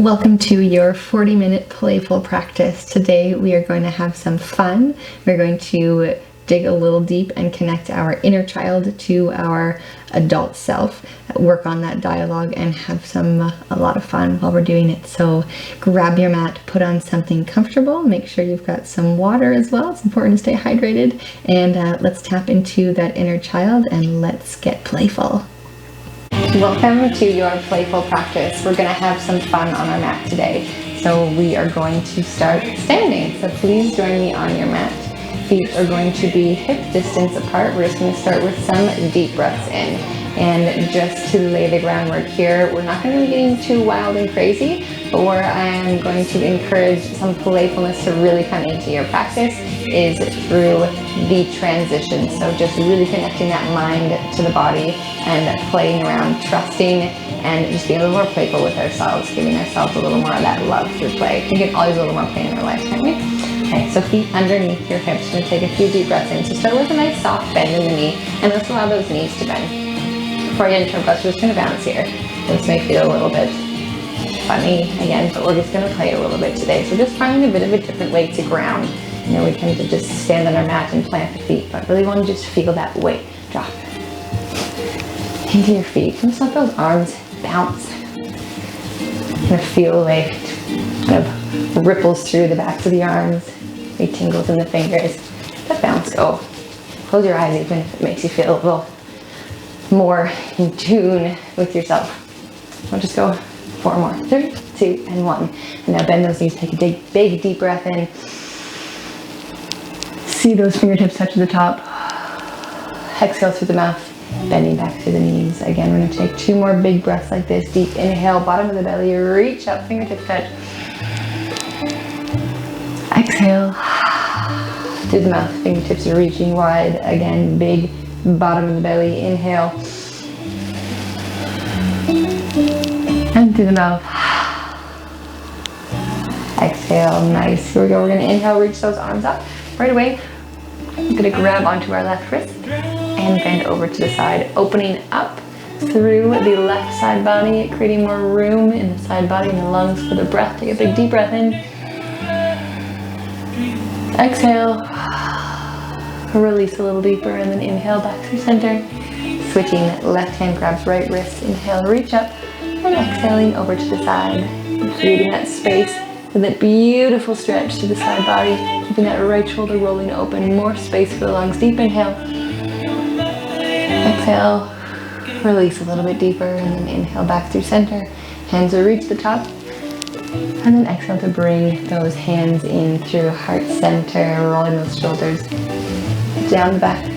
Welcome to your 40-minute playful practice. Today we are going to have some fun. We're going to dig a little deep and connect our inner child to our adult self, work on that dialogue and have a lot of fun while we're doing it. So grab your mat, put on something comfortable, make sure you've got some water as well. It's important to stay hydrated, and let's tap into that inner child and let's get playful. Welcome to your playful practice. We're going to have some fun on our mat today. So we are going to start standing. So please join me on your mat. Feet are going to be hip distance apart. We're just going to start with some deep breaths in. And just to lay the groundwork here, we're not going to be getting too wild and crazy, but where I am going to encourage some playfulness to really come into your practice is through the transition. So just really connecting that mind to the body and playing around, trusting, and just being a little more playful with ourselves, giving ourselves a little more of that love through play. We can always a little more play in our lives, can't we? Okay, so feet underneath your hips. We're going to take a few deep breaths in. So start with a nice soft bend in the knee, and let's allow those knees to bend. Before I get into our breath, we're just going to bounce here. This may feel a little bit funny again, but we're just going to play a little bit today. So just finding a bit of a different way to ground. You know, we tend to just stand on our mat and plant the feet, but really want to just feel that weight drop into your feet. Just let those arms bounce. Kind of feel like kind of ripples through the backs of the arms, big tingles in the fingers. Let bounce go. Close your eyes even if it makes you feel a little more in tune with yourself. We'll just go 4 more. 3, 2, and 1. And now bend those knees. Take a big deep breath in. See those fingertips touch the top. Exhale through the mouth, bending back through the knees. Again, we're going to take 2 more big breaths like this. Deep inhale, bottom of the belly, reach up, fingertips touch. Exhale through the mouth, fingertips are reaching wide. Again, big bottom of the belly, inhale. And through the mouth. Exhale, nice. Here we go. We're going to inhale, reach those arms up. Right away, we're going to grab onto our left wrist and bend over to the side, opening up through the left side body, creating more room in the side body and the lungs for the breath. Take a big deep breath in. Exhale. Release a little deeper and then inhale back through center. Switching, left hand grabs right wrist. Inhale, reach up, and exhaling over to the side. Creating that space for that beautiful stretch to the side body. Keeping that right shoulder rolling open. More space for the lungs. Deep inhale. Exhale. Release a little bit deeper and then inhale back through center. Hands will reach the top. And then exhale to bring those hands in through heart center, rolling those shoulders down the back.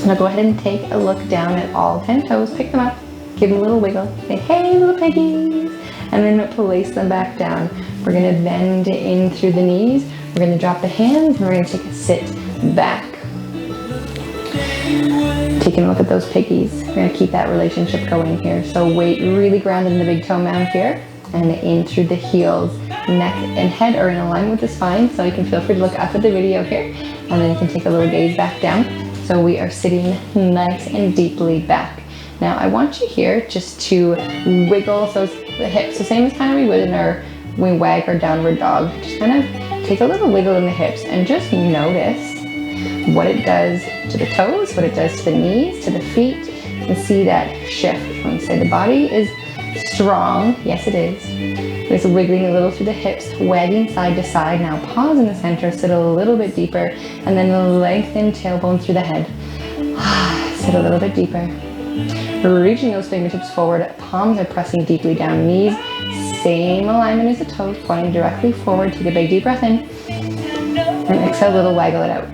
Now go ahead and take a look down at all 10 toes. Pick them up, give them a little wiggle. Say, hey, little piggies. And then place them back down. We're going to bend in through the knees. We're going to drop the hands and we're going to take a sit back. Taking a look at those piggies. We're going to keep that relationship going here. So weight really grounded in the big toe mound here. And in through the heels, neck and head are in alignment with the spine, so you can feel free to look up at the video here, and then you can take a little gaze back down. So we are sitting nice and deeply back. Now I want you here just to wiggle those the hips, the same as kind of we would in our when we wag our downward dog. Just kind of take a little wiggle in the hips and just notice what it does to the toes, what it does to the knees, to the feet, and see that shift. When we say the body is strong, yes it is. It's wiggling a little through the hips, wagging side to side. Now pause in the center, sit a little bit deeper, and then lengthen tailbone through the head. Sit a little bit deeper. Reaching those fingertips forward, palms are pressing deeply down, knees, same alignment as the toes, pointing directly forward. Take a big deep breath in, and exhale, a little waggle it out.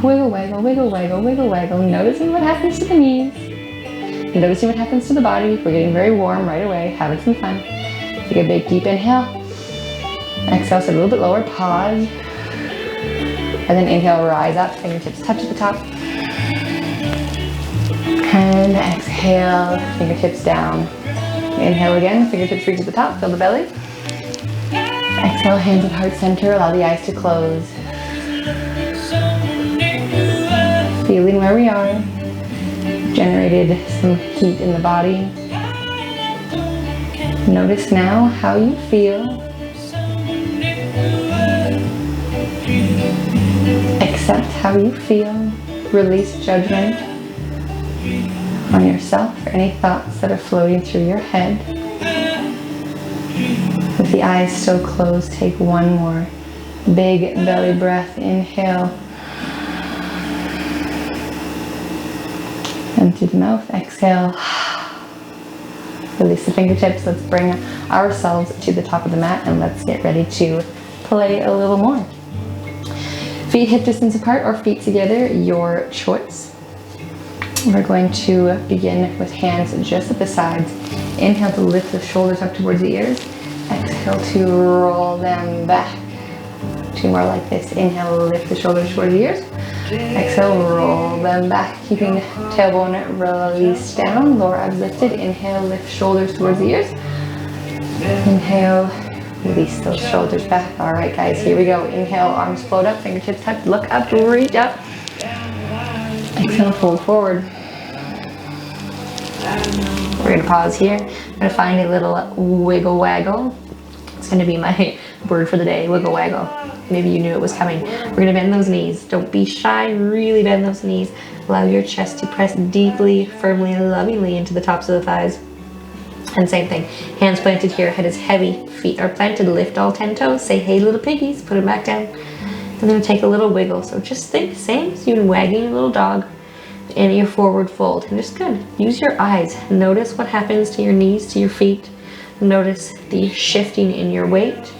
Wiggle, waggle, wiggle, waggle, wiggle, waggle. Noticing what happens to the knees. Noticing what happens to the body. We're getting very warm right away, having some fun. Take a big deep inhale. Exhale, sit a little bit lower, pause. And then inhale, rise up, fingertips touch at the top. And exhale, fingertips down. Inhale again, fingertips reach at the top, feel the belly. Exhale, hands at heart center, allow the eyes to close. Feeling where we are. Generated some heat in the body. Notice now how you feel. Accept how you feel. Release judgment on yourself or any thoughts that are floating through your head. With the eyes still closed, take one more big belly breath. Inhale. And through the mouth, exhale. Release the fingertips. Let's bring ourselves to the top of the mat and let's get ready to play a little more. Feet hip distance apart or feet together, your choice. We're going to begin with hands just at the sides. Inhale to lift the shoulders up towards the ears. Exhale to roll them back. Two more like this. Inhale, lift the shoulders towards the ears. Exhale, roll them back. Keeping tailbone released down, lower abs lifted. Inhale, lift shoulders towards the ears. Inhale, release those shoulders back. All right, guys, here we go. Inhale, arms float up, fingertips tucked, look up, reach up. Exhale, fold forward. We're gonna pause here. I'm gonna find a little wiggle waggle. It's gonna be my word for the day, wiggle waggle. Maybe you knew it was coming. We're gonna bend those knees. Don't be shy, really bend those knees. Allow your chest to press deeply, firmly, and lovingly into the tops of the thighs. And same thing, hands planted here, head is heavy, feet are planted, lift all 10 toes, say hey little piggies, put them back down. And then take a little wiggle. So just think, same as you wagging your little dog in your forward fold. And just good, use your eyes. Notice what happens to your knees, to your feet. Notice the shifting in your weight,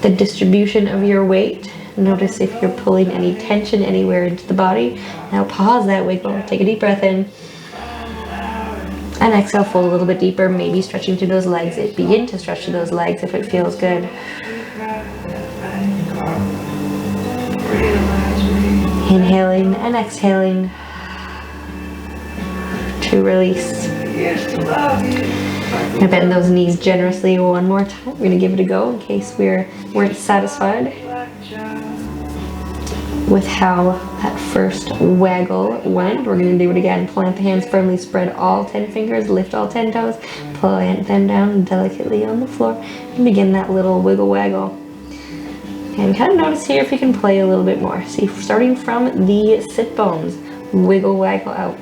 the distribution of your weight. Notice if you're pulling any tension anywhere into the body. Now pause that wiggle, take a deep breath in. And exhale, fold a little bit deeper, maybe stretching through those legs. Begin to stretch through those legs if it feels good. Inhaling and exhaling to release. I'm gonna bend those knees generously one more time. We're gonna give it a go in case we weren't satisfied with how that first waggle went. We're gonna do it again. Plant the hands firmly, spread all 10 fingers, lift all 10 toes, plant them down delicately on the floor, and begin that little wiggle waggle. And kind of notice here if you can play a little bit more. See, starting from the sit bones, wiggle waggle out.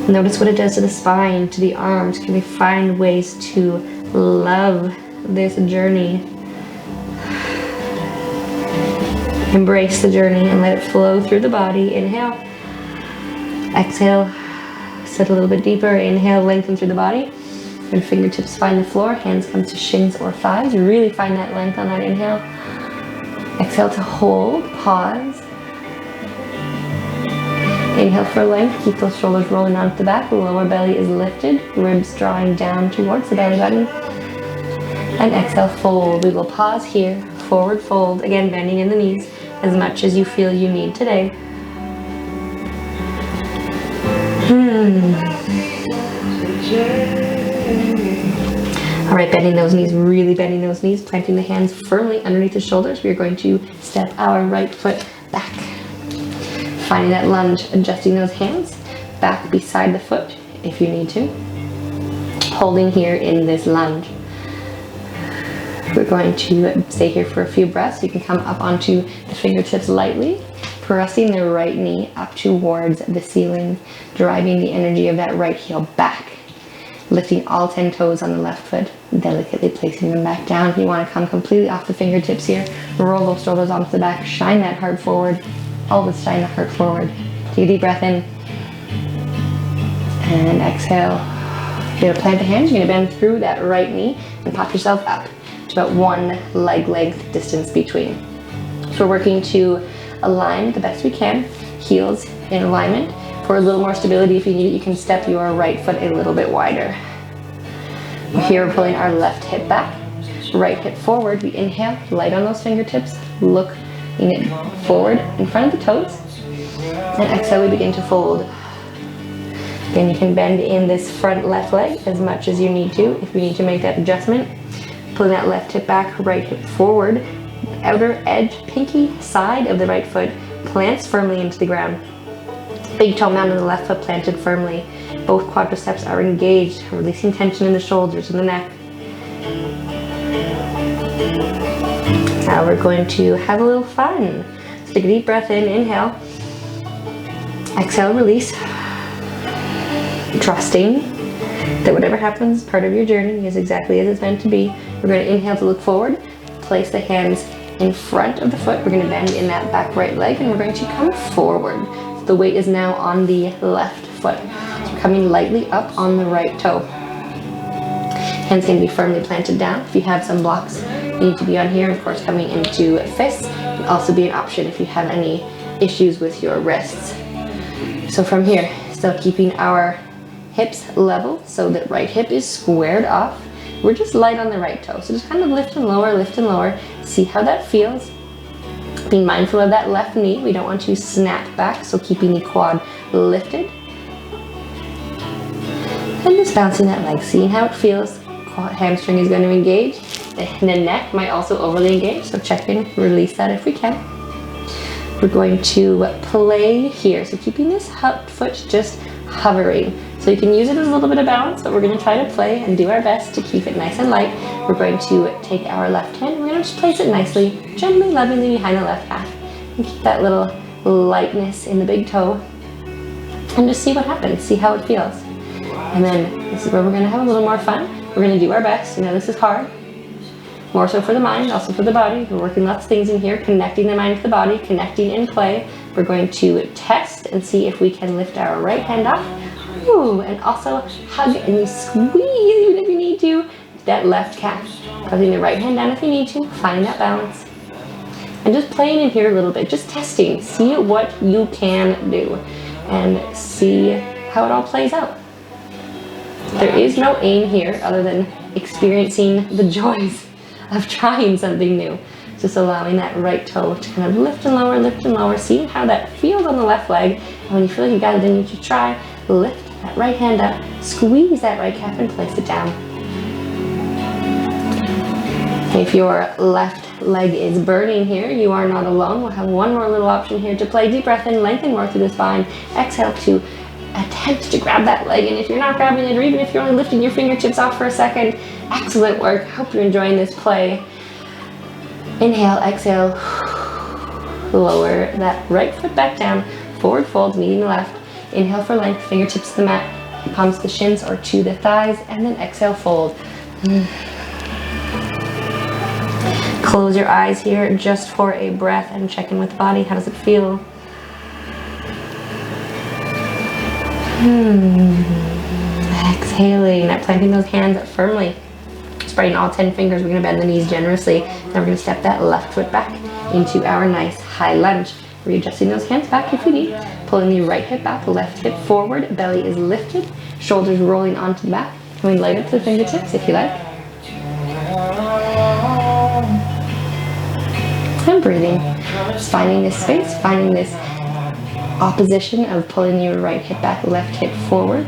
Notice what it does to the spine, to the arms. Can we find ways to love this journey? Embrace the journey and let it flow through the body. Inhale. Exhale. Sit a little bit deeper. Inhale, lengthen through the body. When fingertips find the floor, hands come to shins or thighs. Really find that length on that inhale. Exhale to hold, pause. Inhale for length, keep those shoulders rolling onto the back. The lower belly is lifted, ribs drawing down towards the belly button. And exhale, fold. We will pause here, forward fold. Again, bending in the knees as much as you feel you need today. All right, bending those knees, really bending those knees, planting the hands firmly underneath the shoulders. We are going to step our right foot back. Finding that lunge, adjusting those hands back beside the foot if you need to. Holding here in this lunge. We're going to stay here for a few breaths. You can come up onto the fingertips lightly, pressing the right knee up towards the ceiling, driving the energy of that right heel back. Lifting all 10 toes on the left foot, delicately placing them back down. If you want to come completely off the fingertips here, roll those shoulders onto the back, shine that heart forward. Always shine the heart forward. Take a deep breath in. And exhale. You're gonna plant the hands, you're gonna bend through that right knee and pop yourself up to about one leg length distance between. So we're working to align the best we can, heels in alignment. For a little more stability, if you need it, you can step your right foot a little bit wider. Here we're pulling our left hip back, right hip forward. We inhale, light on those fingertips, look it forward in front of the toes, and exhale, we begin to fold. Then you can bend in this front left leg as much as you need to. If you need to make that adjustment, pulling that left hip back, right hip forward, outer edge, pinky side of the right foot plants firmly into the ground. Big toe mound of the left foot planted firmly. Both quadriceps are engaged, releasing tension in the shoulders and the neck. Now we're going to have a little fun. So take a deep breath in, inhale. Exhale, release. Trusting that whatever happens, part of your journey is exactly as it's meant to be. We're going to inhale to look forward. Place the hands in front of the foot. We're going to bend in that back right leg and we're going to come forward. So the weight is now on the left foot. So we're coming lightly up on the right toe. Hands can be firmly planted down. If you have some blocks, you need to be on here. Of course, coming into fists can also be an option if you have any issues with your wrists. So from here, still keeping our hips level so that right hip is squared off. We're just light on the right toe. So just kind of lift and lower, see how that feels. Being mindful of that left knee. We don't want to snap back, so keeping the quad lifted. And just bouncing that leg, seeing how it feels. Quad hamstring is going to engage. And the neck might also overly engage, so check in, release that if we can. We're going to play here. So keeping this foot just hovering. So you can use it as a little bit of balance, but we're going to try to play and do our best to keep it nice and light. We're going to take our left hand, we're going to just place it nicely, gently, lovingly behind the left calf. And keep that little lightness in the big toe. And just see what happens, see how it feels. And then this is where we're going to have a little more fun. We're going to do our best. You know, this is hard. More so for the mind, also for the body. We're working lots of things in here, connecting the mind to the body, connecting in play. We're going to test and see if we can lift our right hand up. Ooh, and also hug and squeeze even if you need to that left calf. Pressing the right hand down if you need to, find that balance. And just playing in here a little bit, just testing. See what you can do and see how it all plays out. There is no aim here other than experiencing the joys of trying something new. Just allowing that right toe to kind of lift and lower, seeing how that feels on the left leg. And when you feel like you got it, then you should try, lift that right hand up, squeeze that right calf and place it down. If your left leg is burning here, you are not alone. We'll have one more little option here to play. Deep breath in, lengthen more through the spine. Exhale to attempt to grab that leg, and if you're not grabbing it, or even if you're only lifting your fingertips off for a second, excellent work. Hope you're enjoying this play. Inhale, exhale, lower that right foot back down, forward fold, meeting the left. Inhale for length, fingertips to the mat, palms to the shins or to the thighs, and then exhale, fold. Close your eyes here just for a breath and check in with the body. How does it feel? Exhaling, now planting those hands firmly. Spreading all 10 fingers, we're going to bend the knees generously. Then we're going to step that left foot back into our nice high lunge. Readjusting those hands back if you need. Pulling the right hip back, left hip forward, belly is lifted, shoulders rolling onto the back. Coming light up to the fingertips if you like. And breathing. Just finding this space, finding this opposition of pulling your right hip back, left hip forward.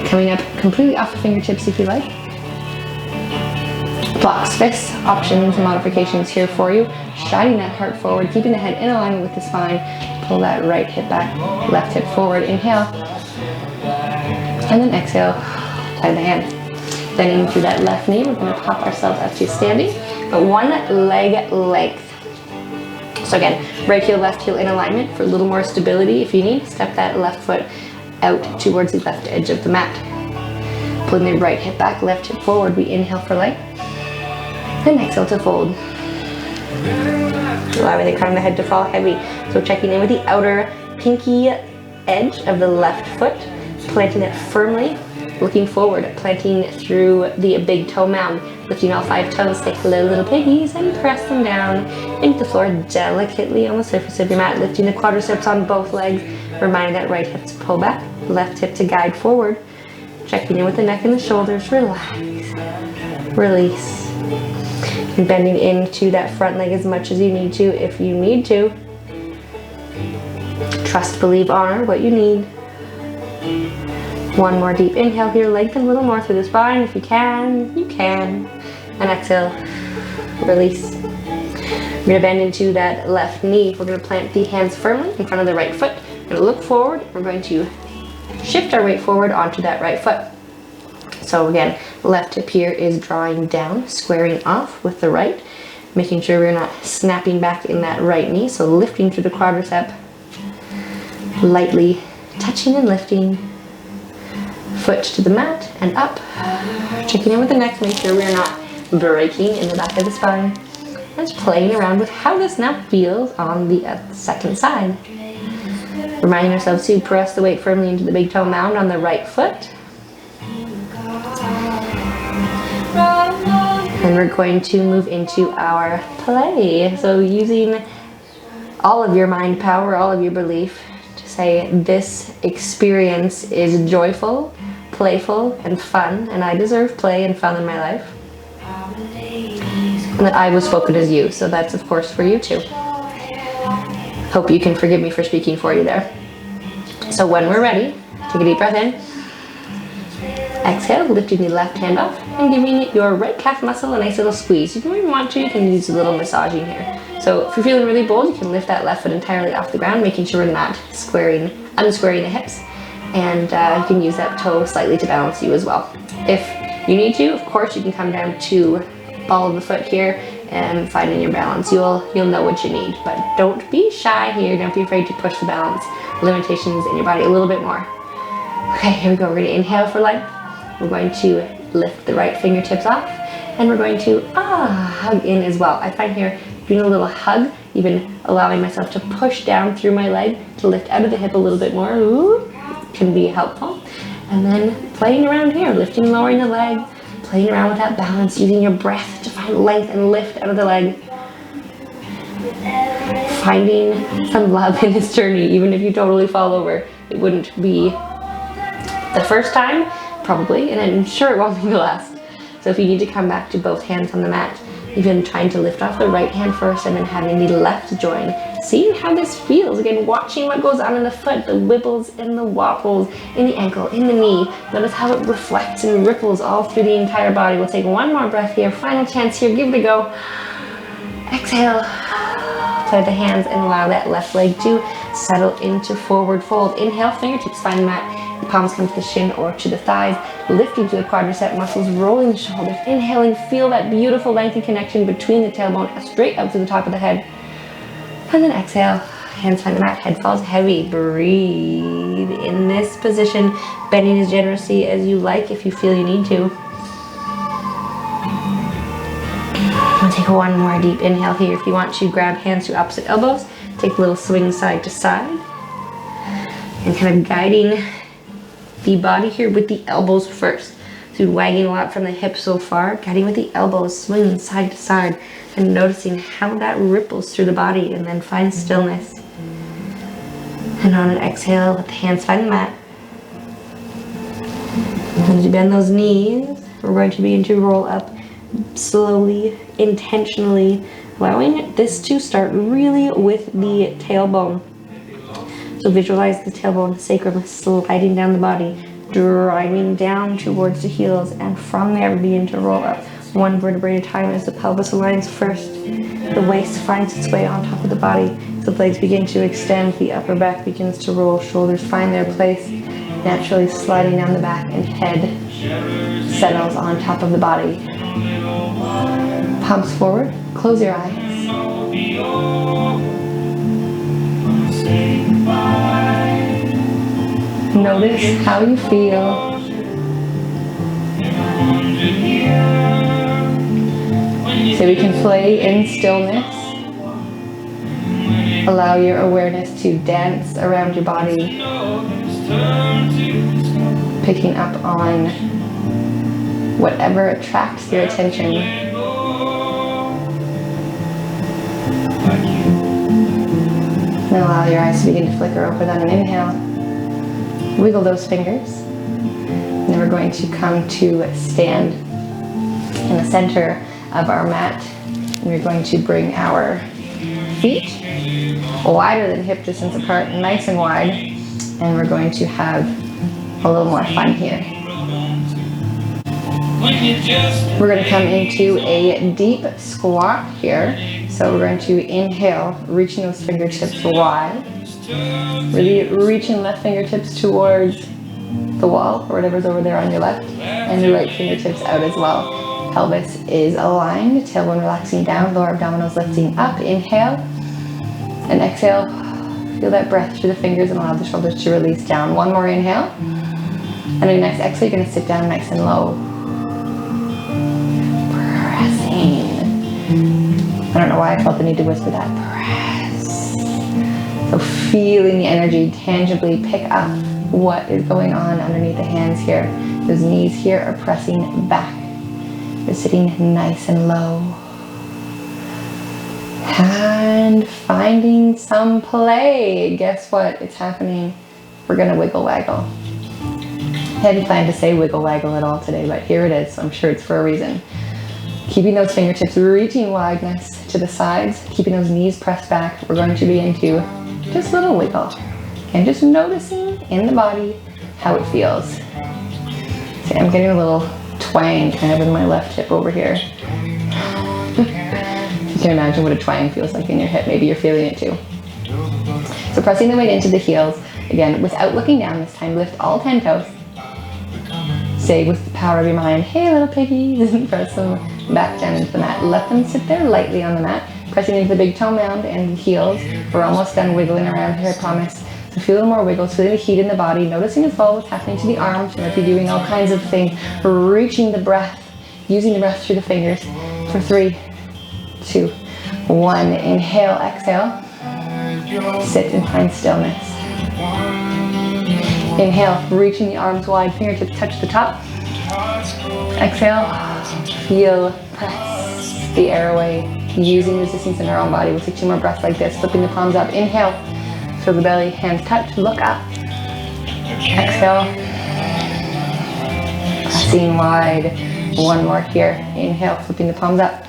Coming up completely off the fingertips if you like. Blocks, fists, options, modifications here for you. Shining that heart forward, keeping the head in alignment with the spine. Pull that right hip back, left hip forward. Inhale. And then exhale, tie the hand. Bending through that left knee, we're going to pop ourselves up to standing. But one leg length. So again, right heel, left heel in alignment for a little more stability if you need. Step that left foot out towards the left edge of the mat. Pulling the right hip back, left hip forward. We inhale for light. And exhale to fold. Allowing the crown of the head to fall heavy. So checking in with the outer pinky edge of the left foot. Planting it firmly. Looking forward, planting through the big toe mound. Lifting all 5 toes, say hello little piggies, and press them down into the floor delicately on the surface of your mat. Lifting the quadriceps on both legs. Reminding that right hip to pull back, left hip to guide forward. Checking in with the neck and the shoulders. Relax. Release. And bending into that front leg as much as you need to if you need to. Trust, believe, honor what you need. One more deep inhale here, lengthen a little more through the spine if you can, you can. And exhale, release. We're gonna bend into that left knee. We're gonna plant the hands firmly in front of the right foot. We're gonna look forward. We're going to shift our weight forward onto that right foot. So again, left hip here is drawing down, squaring off with the right, making sure we're not snapping back in that right knee. So lifting through the quadricep, lightly touching and lifting, foot to the mat and up. Checking in with the neck, make sure we're not breaking in the back of the spine. Just playing around with how this now feels on the second side. Reminding ourselves to press the weight firmly into the big toe mound on the right foot. And we're going to move into our play. So using all of your mind power, all of your belief to say this experience is joyful, playful, and fun, and I deserve play and fun in my life. And that I was spoken as you, so that's of course for you too. Hope you can forgive me for speaking for you there. So when we're ready, take a deep breath in. Exhale, lifting the left hand off and giving your right calf muscle a nice little squeeze. If you don't even want to, you can use a little massaging here. So if you're feeling really bold, you can lift that left foot entirely off the ground, making sure we're not unsquaring the hips. And you can use that toe slightly to balance you as well. If you need to, of course, you can come down to ball of the foot here and finding your balance. You'll know what you need, but don't be shy here. Don't be afraid to push the balance limitations in your body a little bit more. Okay, here we go. We're going to inhale for length. We're going to lift the right fingertips off, and we're going to hug in as well. I find here doing a little hug, even allowing myself to push down through my leg to lift out of the hip a little bit more. Ooh, can be helpful. And then playing around here, lifting and lowering the leg, playing around with that balance, using your breath to find length and lift out of the leg. Finding some love in this journey, even if you totally fall over. It wouldn't be the first time, probably, and I'm sure it won't be the last. So if you need to come back to both hands on the mat, even trying to lift off the right hand first and then having the left join, seeing how this feels. Again, watching what goes on in the foot, the wibbles and the wobbles in the ankle, in the knee. Notice how it reflects and ripples all through the entire body. We'll take one more breath here, final chance here, give it a go. Exhale, play the hands and allow that left leg to settle into forward fold. Inhale, fingertips find the mat. The palms come to the shin or to the thighs, lifting to the quadricep muscles, rolling the shoulders. Inhaling, feel that beautiful lengthy connection between the tailbone, straight up to the top of the head. And then exhale, hands find the mat, head falls heavy. Breathe in this position, bending as generously as you like if you feel you need to. I'll take one more deep inhale here. If you want to, grab hands to opposite elbows, take a little swing side to side, and kind of guiding the body here with the elbows first. So you're wagging a lot from the hips so far, guiding with the elbows, swinging side to side, and noticing how that ripples through the body, and then find stillness. And on an exhale, let the hands find the mat. As you bend those knees, we're going to begin to roll up slowly, intentionally, allowing this to start really with the tailbone. So visualize the tailbone, sacrum sliding down the body, driving down towards the heels, and from there begin to roll up one vertebrae at a time as the pelvis aligns first. The waist finds its way on top of the body. So the legs begin to extend, the upper back begins to roll, shoulders find their place, naturally sliding down the back, and head settles on top of the body. Palms forward, close your eyes. Notice how you feel. So we can play in stillness. Allow your awareness to dance around your body, picking up on whatever attracts your attention. And allow your eyes to begin to flicker open on an inhale. Wiggle those fingers. And then we're going to come to stand in the center of our mat. And we're going to bring our feet wider than hip distance apart, nice and wide. And we're going to have a little more fun here. We're going to come into a deep squat here. So we're going to inhale, reaching those fingertips wide. Really reaching left fingertips towards the wall or whatever's over there on your left, and your right fingertips out as well. Pelvis is aligned, tailbone relaxing down, lower abdominals lifting up. Inhale and exhale. Feel that breath through the fingers and allow the shoulders to release down. One more inhale. And on your next exhale, you're going to sit down nice and low. Pressing. I don't know why I felt the need to whisper that. Press. So feeling the energy tangibly pick up what is going on underneath the hands here. Those knees here are pressing back. You're sitting nice and low. And finding some play. Guess what? It's happening. We're going to wiggle waggle. I hadn't planned to say wiggle waggle at all today, but here it is. So I'm sure it's for a reason. Keeping those fingertips reaching wideness to the sides, keeping those knees pressed back. We're going to be into just a little wiggle. And just noticing in the body how it feels. See, I'm getting a little twang kind of in my left hip over here. You can imagine what a twang feels like in your hip. Maybe you're feeling it too. So pressing the weight into the heels. Again, without looking down this time, lift all 10 toes. Say with the power of your mind, hey little piggies, press them back down into the mat. Let them sit there lightly on the mat, pressing into the big toe mound and the heels. We're almost done wiggling around here, I promise. So feel a little more wiggles, feeling the heat in the body, noticing as well what's happening to the arms. You might be doing all kinds of things, reaching the breath, using the breath through the fingers for 3, 2, 1. Inhale, exhale. Sit and find stillness. Inhale, reaching the arms wide, fingertips touch the top. Exhale, feel, press the air away, using resistance in our own body. We'll take 2 more breaths like this, flipping the palms up. Inhale, feel the belly, hands touch, look up. Exhale, pressing wide. 1 more here. Inhale, flipping the palms up.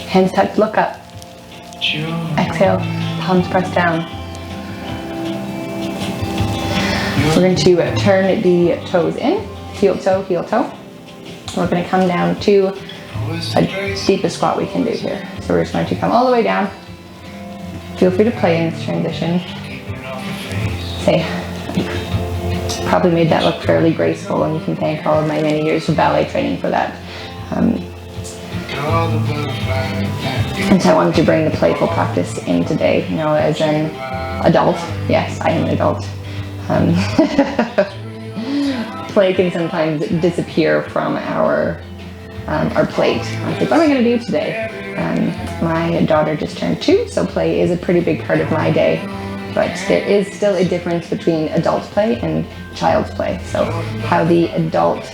Hands touch, look up. Exhale, palms press down. We're going to turn the toes in, heel toe, heel toe. We're going to come down to a deepest squat we can do here. So we're just going to come all the way down. Feel free to play in this transition. Say, probably made that look fairly graceful, and you can thank all of my many years of ballet training for that. And so I wanted to bring the playful practice in today, you know, as an adult. Yes, I am an adult. Play can sometimes disappear from our plate. I was like, what am I going to do today? My daughter just turned 2, so play is a pretty big part of my day. But there is still a difference between adult play and child's play. So how the adult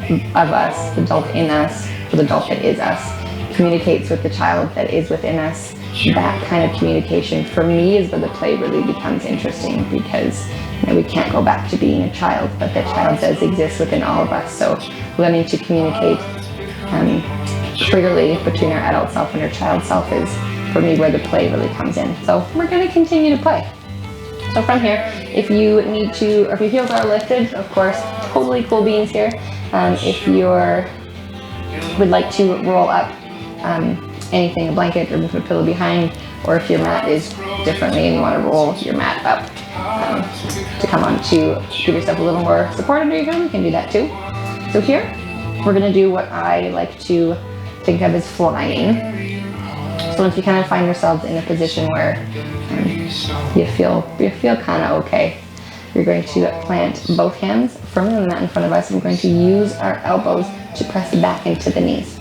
of us, the adult in us, or the adult that is us, communicates with the child that is within us, that kind of communication for me is where the play really becomes interesting, because we can't go back to being a child, but that child does exist within all of us. So learning to communicate clearly between our adult self and our child self is, for me, where the play really comes in. So we're going to continue to play. So from here, if you need to, or if your heels are lifted, of course, totally cool beans here. If you would like to roll up anything, a blanket or move a pillow behind, or if your mat is differently and you want to roll your mat up to come on to give yourself a little more support under your heel, you can do that too. So here, we're going to do what I like to think of as flying. So if you kind of find yourselves in a position where you feel kind of okay, you're going to plant both hands firmly on the mat in front of us. We're going to use our elbows to press back into the knees.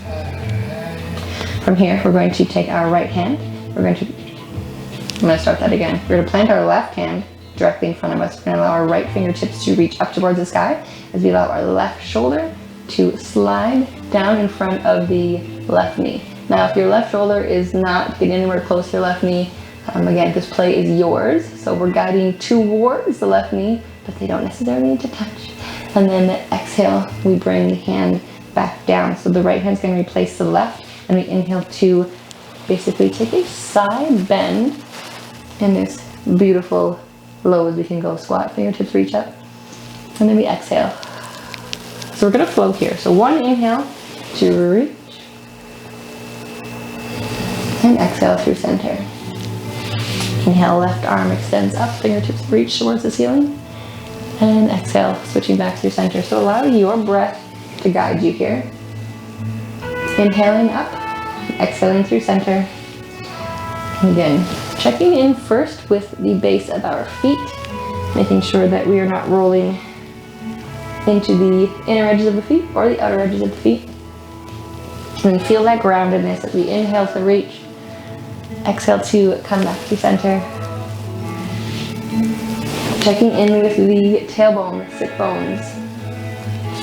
From here, we're going to take our right hand. I'm going to start that again. We're going to plant our left hand directly in front of us. We're going to allow our right fingertips to reach up towards the sky as we allow our left shoulder to slide down in front of the left knee. Now, if your left shoulder is not getting anywhere close to your left knee, again, this play is yours. So we're guiding towards the left knee, but they don't necessarily need to touch. And then exhale, we bring the hand back down. So the right hand's going to replace the left, and we inhale to basically take a side bend in this beautiful low as we can go squat. Fingertips reach up, and then we exhale. So we're going to flow here. So one inhale to reach, and exhale through center. Inhale, left arm extends up, fingertips reach towards the ceiling. And exhale, switching back through center. So allow your breath to guide you here. Inhaling up, exhaling through center. And again, checking in first with the base of our feet, making sure that we are not rolling into the inner edges of the feet or the outer edges of the feet. And feel that groundedness as we inhale to reach, exhale to come back to center. Checking in with the tailbone, the sit bones.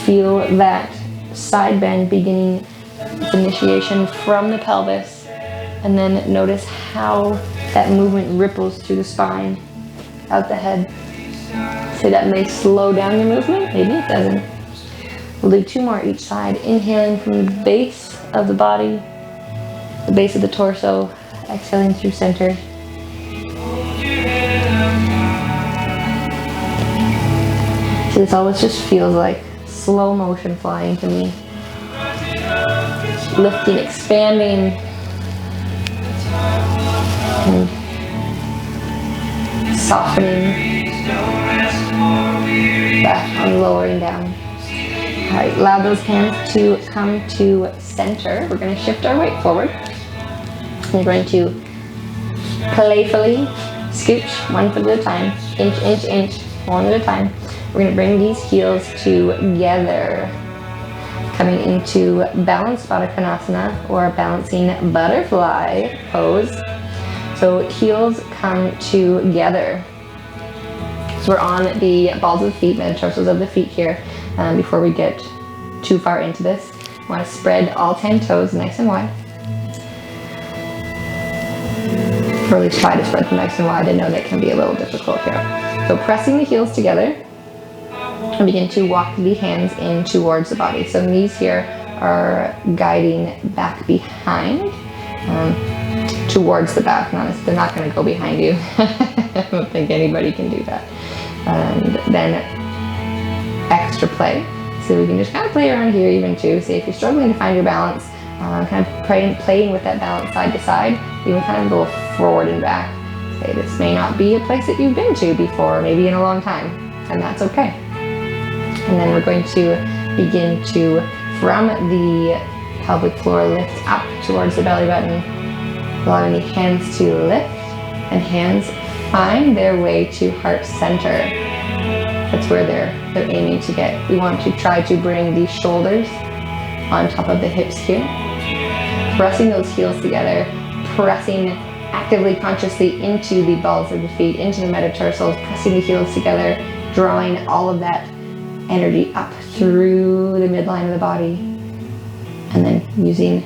Feel that side bend beginning its initiation from the pelvis, and then notice how that movement ripples through the spine, out the head. So that may slow down your movement, maybe it doesn't. We'll do 2 more each side, inhaling from the base of the body, the base of the torso, exhaling through center. So this always just feels like slow motion flying to me. Lifting, expanding, and softening, back and lowering down. All right, allow those hands to come to center. We're going to shift our weight forward. We're going to playfully scooch 1 foot at a time, inch, inch, inch, 1 at a time. We're going to bring these heels together, coming into balanced Baddha or balancing butterfly pose. So heels come together. So we're on the balls of the feet, metatarsals of the feet here. Before we get too far into this, I want to spread all 10 toes nice and wide. Or at least try to spread them nice and wide. I know that can be a little difficult here. So pressing the heels together, and begin to walk the hands in towards the body. So knees here are guiding back behind, towards the back. They're not going to go behind you. I don't think anybody can do that. And then extra play. So we can just kind of play around here even too. See if you're struggling to find your balance, kind of playing with that balance side to side. You can kind of go forward and back. Okay, this may not be a place that you've been to before, maybe in a long time, and that's okay. And then we're going to begin to, from the pelvic floor, lift up towards the belly button, allowing the hands to lift, and hands find their way to heart center. That's where they're aiming to get. We want to try to bring the shoulders on top of the hips here, pressing those heels together, pressing actively, consciously into the balls of the feet, into the metatarsals, pressing the heels together, drawing all of that energy up through the midline of the body, and then using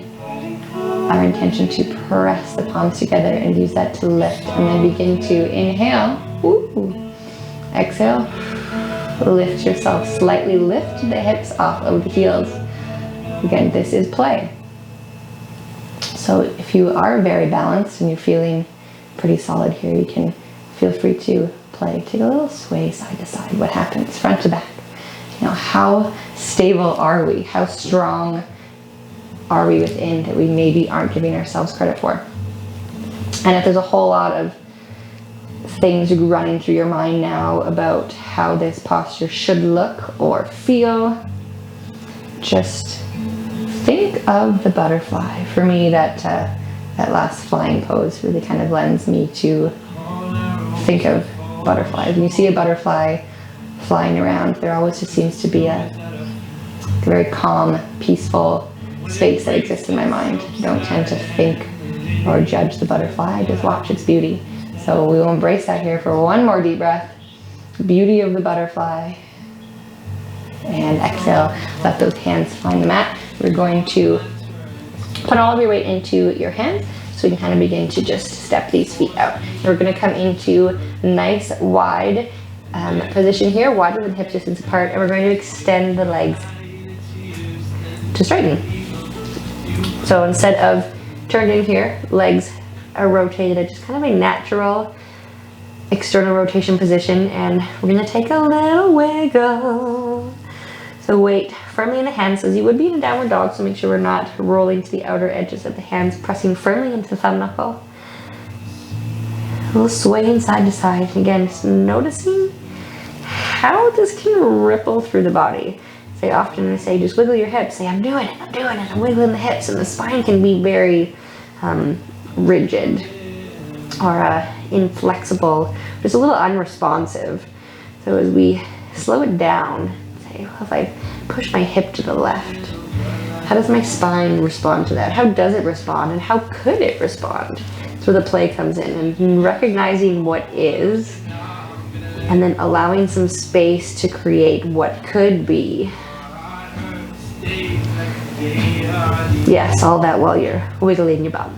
our intention to press the palms together and use that to lift, and then begin to inhale. Ooh. Exhale, lift yourself, slightly lift the hips off of the heels. Again, this is play. So if you are very balanced and you're feeling pretty solid here, you can feel free to play. Take a little sway side to side. What happens front to back? You know, how stable are we? How strong are we within that we maybe aren't giving ourselves credit for? And if there's a whole lot of things running through your mind now about how this posture should look or feel, just think of the butterfly. For me, that last flying pose really kind of lends me to think of butterflies. When you see a butterfly flying around, there always just seems to be a very calm, peaceful space that exists in my mind. I don't tend to think or judge the butterfly, I just watch its beauty. So we will embrace that here for 1 more deep breath. Beauty of the butterfly. And exhale, let those hands find the mat. We're going to put all of your weight into your hands so we can kind of begin to just step these feet out. And we're going to come into nice wide position here, wider than hip distance apart, and we're going to extend the legs to straighten. So instead of turned in here, legs are rotated at just kind of a natural external rotation position, and we're going to take a little wiggle. So weight firmly in the hands as you would be in a downward dog, so make sure we're not rolling to the outer edges of the hands, pressing firmly into the thumb knuckle. A little swaying side to side. Again, just noticing how this can ripple through the body. They often say, just wiggle your hips. Say, I'm doing it, I'm wiggling the hips. And the spine can be very rigid or inflexible, just a little unresponsive. So as we slow it down, say, well, if I push my hip to the left, how does my spine respond to that? How does it respond, and how could it respond? That's where the play comes in, and recognizing what is, and then allowing some space to create what could be. Yes, all that while you're wiggling your bum.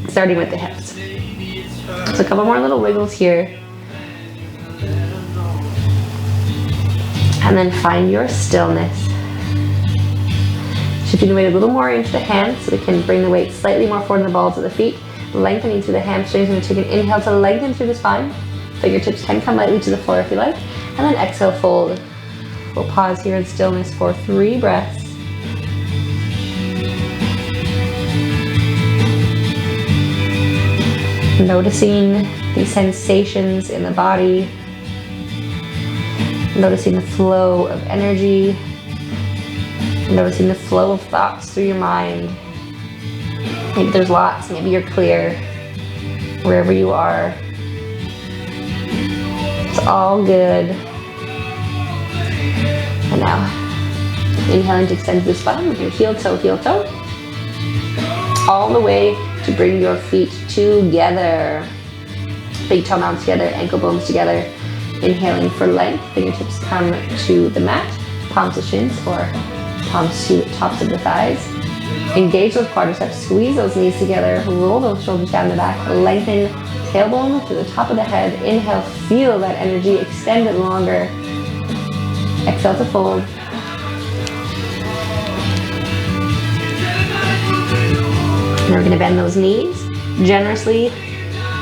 Starting with the hips. So a couple more little wiggles here. And then find your stillness. Shifting the weight a little more into the hands so we can bring the weight slightly more forward in the balls of the feet. Lengthening through the hamstrings. I'm going to take an inhale to lengthen through the spine. Fingertips can come lightly to the floor if you like. And then exhale, fold. We'll pause here in stillness for 3 breaths. Noticing the sensations in the body. Noticing the flow of energy. Noticing the flow of thoughts through your mind. Maybe there's lots, maybe you're clear. Wherever you are. It's all good. And now, inhaling to extend the spine with your heel toe. All the way to bring your feet together. Big toe mounts together, ankle bones together. Inhaling for length, fingertips come to the mat, palms to shins or palms to tops of the thighs. Engage those quadriceps, squeeze those knees together, roll those shoulders down the back, lengthen tailbone to the top of the head. Inhale, feel that energy, extend it longer. Exhale to fold. Now we're going to bend those knees, generously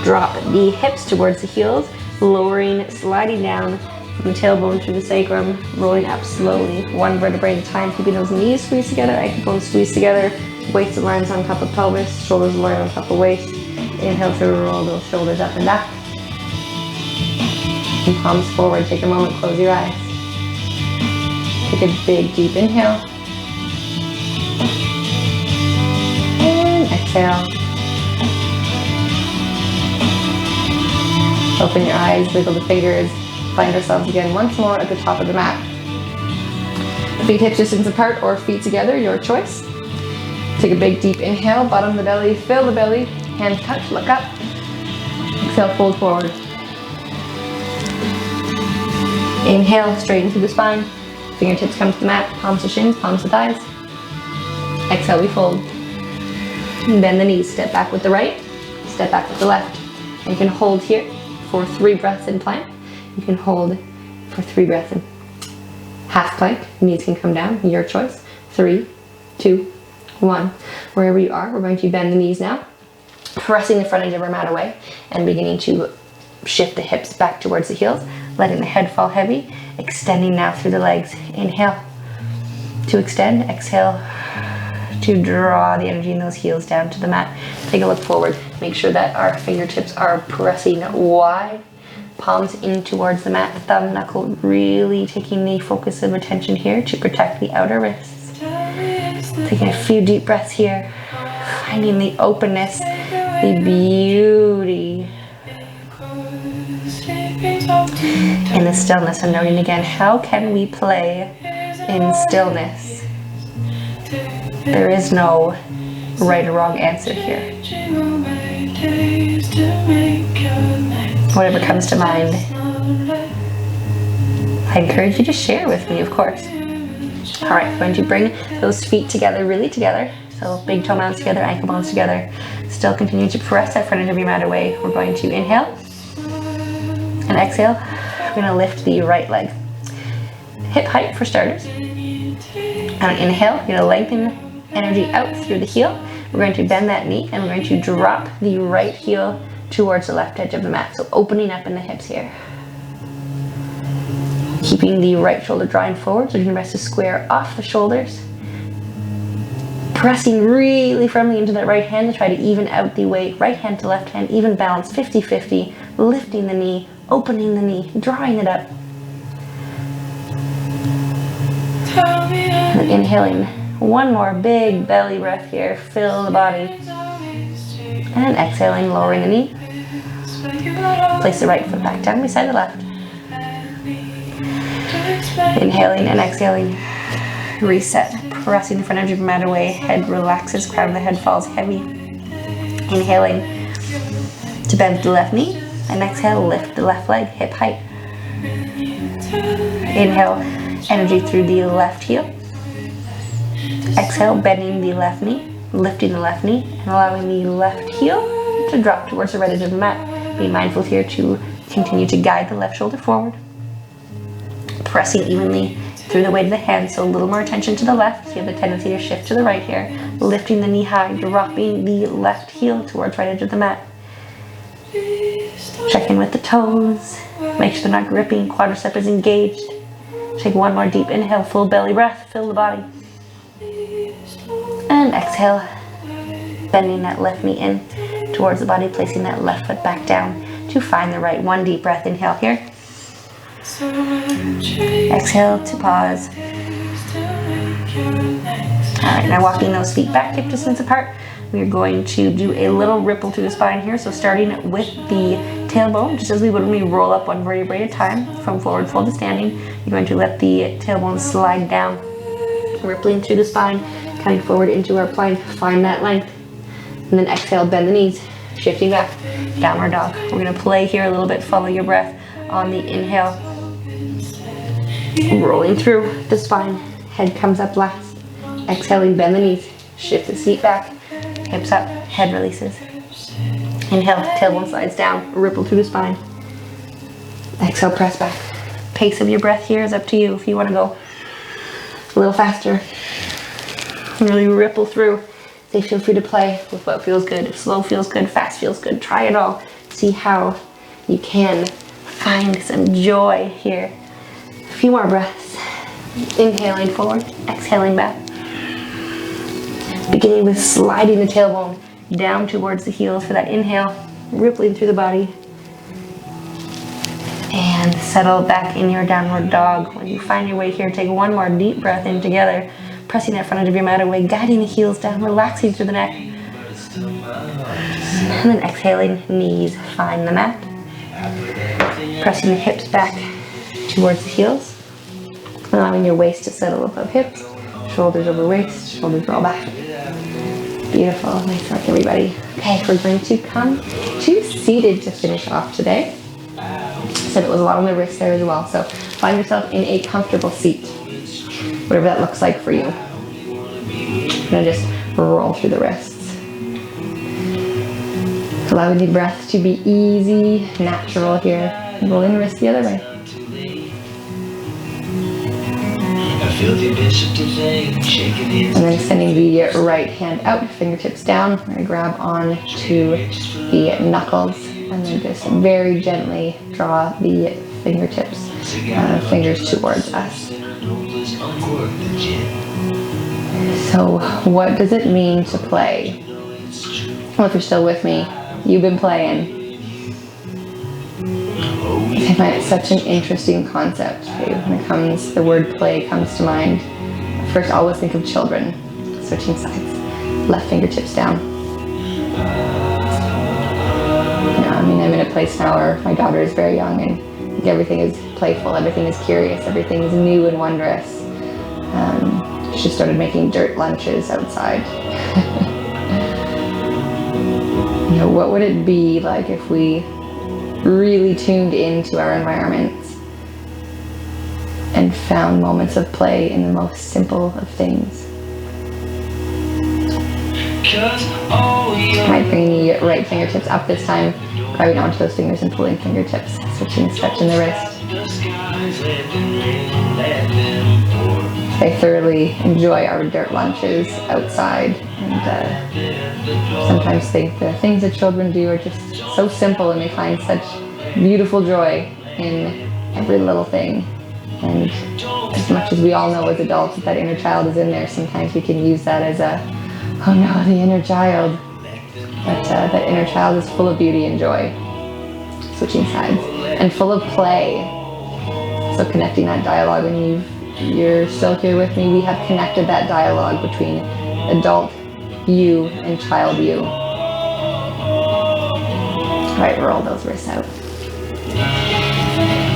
drop the hips towards the heels, lowering, sliding down from the tailbone to the sacrum, rolling up slowly, one vertebrae at a time, keeping those knees squeezed together, ankle bones squeezed together, waist aligns on top of pelvis, shoulders align on top of waist. Inhale to roll those shoulders up and back. And palms forward, take a moment, close your eyes. Take a big, deep inhale. Exhale. Open your eyes, wiggle the fingers. Find ourselves again once more at the top of the mat. Feet hip distance apart or feet together, your choice. Take a big deep inhale, bottom of the belly, fill the belly, hands touch, look up. Exhale, fold forward. Inhale, straighten through the spine. Fingertips come to the mat, palms to shins, palms to thighs. Exhale, we fold. Bend the knees, step back with the right, step back with the left. And you can hold here for 3 breaths in plank. You can hold for 3 breaths in half plank. Knees can come down, your choice. 3, 2, 1. Wherever you are, we're going to bend the knees now, pressing the front edge of our mat away and beginning to shift the hips back towards the heels, letting the head fall heavy, extending now through the legs. Inhale to extend, exhale to draw the energy in those heels down to the mat. Take a look forward. Make sure that our fingertips are pressing wide. Palms in towards the mat. Thumb knuckle really taking the focus of attention here to protect the outer wrists. Taking a few deep breaths here. Finding the openness, the beauty in the stillness, and noting again, how can we play in stillness? There is no right or wrong answer here. Whatever comes to mind, I encourage you to share with me, of course. All right, going to bring those feet together, really together. So big toe mounts together, ankle bones together. Still continue to press that front edge of your mat away. We're going to inhale and exhale. We're going to lift the right leg. Hip height for starters. And inhale, you're going to lengthen energy out through the heel. We're going to bend that knee and we're going to drop the right heel towards the left edge of the mat. So opening up in the hips here. Keeping the right shoulder drawing forward so you can rest a square off the shoulders. Pressing really firmly into that right hand to try to even out the weight. Right hand to left hand, even balance, 50-50. Lifting the knee, opening the knee, drawing it up. And then inhaling one more big belly breath here, fill the body. And exhaling, lowering the knee. Place the right foot back down beside the left. Inhaling and exhaling. Reset, pressing the front edge of your mat away. Head relaxes, crown of the head falls heavy. Inhaling to bend the left knee. And exhale, lift the left leg, hip height. Inhale, energy through the left heel. Exhale, bending the left knee, lifting the left knee, and allowing the left heel to drop towards the right edge of the mat. Be mindful here to continue to guide the left shoulder forward. Pressing evenly through the weight of the hands, so a little more attention to the left. You have a tendency to shift to the right here. Lifting the knee high, dropping the left heel towards right edge of the mat. Check in with the toes. Make sure they're not gripping, quadricep is engaged. Take one more deep inhale, full belly breath, fill the body. And exhale, bending that left knee in towards the body, placing that left foot back down to find the right. One deep breath, inhale here. Exhale to pause. Alright, now walking those feet back, hip distance apart. We're going to do a little ripple through the spine here. So starting with the tailbone, just as we would when we roll up one vertebrae at a time, from forward fold to standing, you're going to let the tailbone slide down, rippling through the spine, coming forward into our plank, find that length. And then exhale, bend the knees, shifting back, downward dog. We're gonna play here a little bit, follow your breath on the inhale. Rolling through the spine, head comes up last. Exhaling, bend the knees, shift the seat back, hips up, head releases. Inhale, tailbone slides down, ripple through the spine. Exhale, press back. Pace of your breath here is up to you if you want to go a little faster. Really ripple through. They feel free to play with what feels good. If slow feels good, fast feels good, try it all. See how you can find some joy here. A few more breaths. Inhaling forward, exhaling back. Beginning with sliding the tailbone down towards the heels for that inhale, rippling through the body. And settle back in your downward dog. When you find your way here, take one more deep breath in together, pressing that front edge of your mat away, guiding the heels down, relaxing through the neck. And then exhaling, knees find the mat. Pressing the hips back towards the heels, allowing your waist to settle above hips, shoulders over waist, shoulders roll back. Beautiful, nice work everybody. Okay, we're going to come to seated to finish off today. Said it was a lot on the wrist there as well, so find yourself in a comfortable seat, whatever that looks like for you. I'm gonna just roll through the wrists. Allowing the breath to be easy, natural here. Rolling the wrist the other way. And then sending the right hand out, fingertips down. We're gonna grab on to the knuckles and then just very gently draw the fingertips, fingers towards us. So what does it mean to play? Well, if you're still with me, you've been playing. I find it such an interesting concept. Okay? When it comes, the word play comes to mind. First, I always think of children. Switching sides. Left fingertips down. I mean, I'm in a place now where my daughter is very young and everything is playful, everything is curious, everything is new and wondrous. She started making dirt lunches outside. You know, what would it be like if we really tuned into our environments and found moments of play in the most simple of things? Might bring the right fingertips up this time, grabbing onto those fingers and pulling fingertips, switching, stretching the wrist. I thoroughly enjoy our dirt lunches outside, and sometimes think the things that children do are just so simple and they find such beautiful joy in every little thing. And as much as we all know as adults that inner child is in there, sometimes we can use that as a, oh no, the inner child. But that inner child is full of beauty and joy, switching sides, and full of play. So connecting that dialogue when you've you're still here with me, we have connected that dialogue between adult you and child you. All right, roll those wrists out.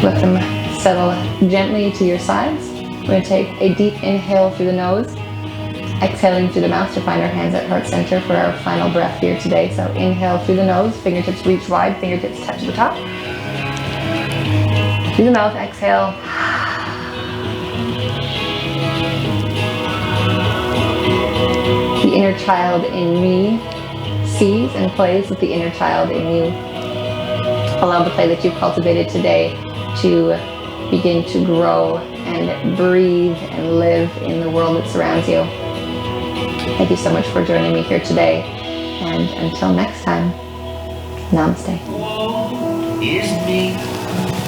Let them settle gently to your sides. We're going to take a deep inhale through the nose, exhaling through the mouth to find our hands at heart center for our final breath here today. So inhale through the nose, fingertips reach wide, fingertips touch the top. Through the mouth, exhale. The inner child in me sees and plays with the inner child in you. Allow the play that you've cultivated today to begin to grow and breathe and live in the world that surrounds you. Thank you so much for joining me here today. And until next time, namaste. Is me,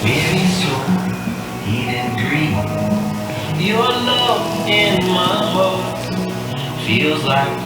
very soon, even green. Your love in my heart feels like